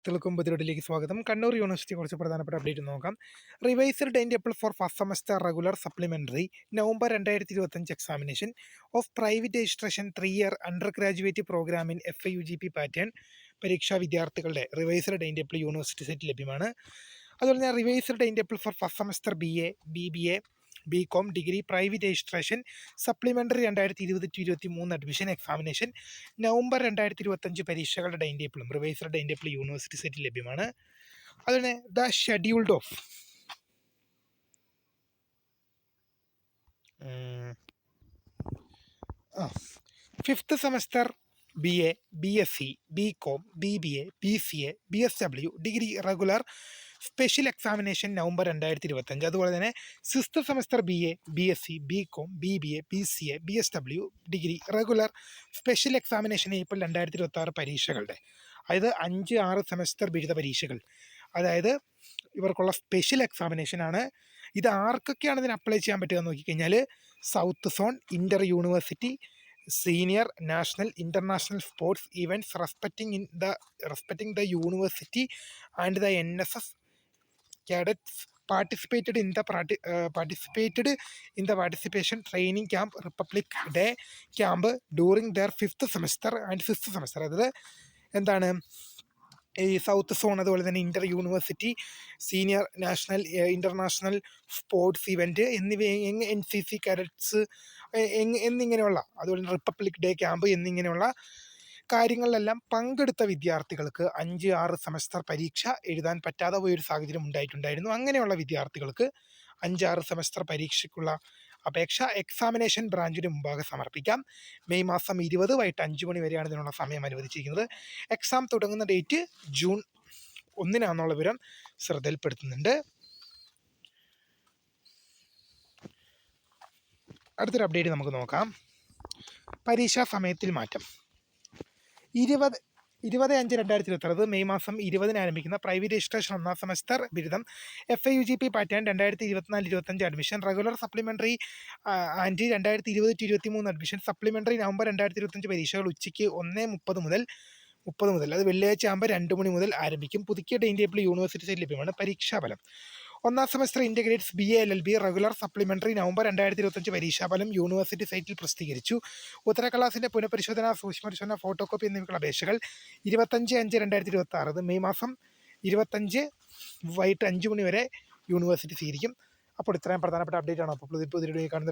വിദ്യാർത്ഥികൾക്കും പുതിയതിലേക്ക് സ്വാഗതം. കണ്ണൂർ യൂണിവേഴ്സിറ്റി കുറച്ച് പ്രധാനപ്പെട്ട അപ്ഡേറ്റ് നോക്കാം. Revised time table for first semester regular supplementary November 2025 examination of private registration 3-year undergraduate program in FIUGP pattern പരീക്ഷാ വിദ്യാർത്ഥികളുടെ revised time table university സൈറ്റിൽ ലഭ്യമാണ്. അതുപോലെ തന്നെ revised time table for first semester BA, BBA, BCom degree private registration supplementary 2020-23 admission examination November 2025 പരീക്ഷകളുടെ time ടേബിളും revised time table university സൈറ്റിൽ ലഭ്യമാണ്. അതുപോലെ the scheduled of fifth semester BA, BSc, BCom, BBA, BCA, BSW degree regular special examination November 2025. അതുപോലെ തന്നെ sixth semester BA, BSc, BCom, BBA, BCA, BSW degree regular special examination April 2026 പരീക്ഷകളുടെ, അതായത് 5-6 semester ബിരുദ പരീക്ഷകൾ, അതായത് ഇവർക്കുള്ള സ്പെഷ്യൽ എക്സാമിനേഷൻ ആണ്. ഇത് ആർക്കൊക്കെയാണ് ഇതിന് അപ്ലൈ ചെയ്യാൻ പറ്റുക എന്ന് നോക്കിക്കഴിഞ്ഞാൽ south zone, Inter university, senior, national, international sports events respecting the university and the NSS cadets participated in the participation training camp Republic Day camp during their 5th semester and 6th semester. അതായത് എന്താണ് ഈ south zone, അതുപോലെ തന്നെ Inter university, senior, national, international sports event എന്നിവ, NCC cadets എന്നിങ്ങനെയുള്ള, അതുപോലെ republic day camp എന്നിങ്ങനെയുള്ള കാര്യങ്ങളിലെല്ലാം പങ്കെടുത്ത വിദ്യാർത്ഥികൾക്ക് 5-6 സെമസ്റ്റർ പരീക്ഷ എഴുതാൻ പറ്റാതെ പോയൊരു സാഹചര്യം ഉണ്ടായിട്ടുണ്ടായിരുന്നു. അങ്ങനെയുള്ള വിദ്യാർത്ഥികൾക്ക് 5-6 സെമസ്റ്റർ പരീക്ഷയ്ക്കുള്ള അപേക്ഷ എക്സാമിനേഷൻ ബ്രാഞ്ചിന് മുമ്പാകെ സമർപ്പിക്കാം. മെയ് മാസം 20 വൈകിട്ട് 5 മണി വരെയാണ് ഇതിനുള്ള സമയം അനുവദിച്ചിരിക്കുന്നത്. എക്സാം തുടങ്ങുന്ന ഡേറ്റ് ജൂൺ 1 വിവരം ശ്രദ്ധയിൽപ്പെടുത്തുന്നുണ്ട്. അടുത്തൊരു അപ്ഡേറ്റ് നമുക്ക് നോക്കാം. പരീക്ഷാ സമയത്തിൽ മാറ്റം. 20/5/2026 മെയ് മാസം 20 ആരംഭിക്കുന്ന പ്രൈവറ്റ് രജിസ്ട്രേഷൻ 1ാം സെമസ്റ്റർ ബിരുദം FIUGP pattern 2024-25 admission regular supplementary and 2020-23 admission supplementary November 2025 പരീക്ഷകൾ ഉച്ചയ്ക്ക് 1:30 മുതൽ അത് വെള്ളിയാഴ്ച ആകുമ്പോൾ 2 മണി മുതൽ ആരംഭിക്കും. പുതുക്കിയ ടൈം ടേബിൾ യൂണിവേഴ്സിറ്റി സൈറ്റിൽ ലഭ്യമാണ്. പരീക്ഷാഫലം 1ാം semester integrates BA LLB regular supplementary November 2025 പരീക്ഷാഫലം യൂണിവേഴ്സിറ്റി സൈറ്റിൽ പ്രസിദ്ധീകരിച്ചു. ഉത്തരക്കടലാസിൻ്റെ പുനഃപരിശോധന, സൂക്ഷ്മപരിശോധന, ഫോട്ടോ കോപ്പി എന്നിവയ്ക്കുള്ള അപേക്ഷകൾ 25/5/2026 മെയ് മാസം 25 വൈകിട്ട് 5 മണി വരെ യൂണിവേഴ്സിറ്റി സ്വീകരിക്കും. അപ്പോൾ ഇത്രയും പ്രധാനപ്പെട്ട അപ്ഡേറ്റ് ആണ്. അപ്പോൾ പുതിയ കാണുന്ന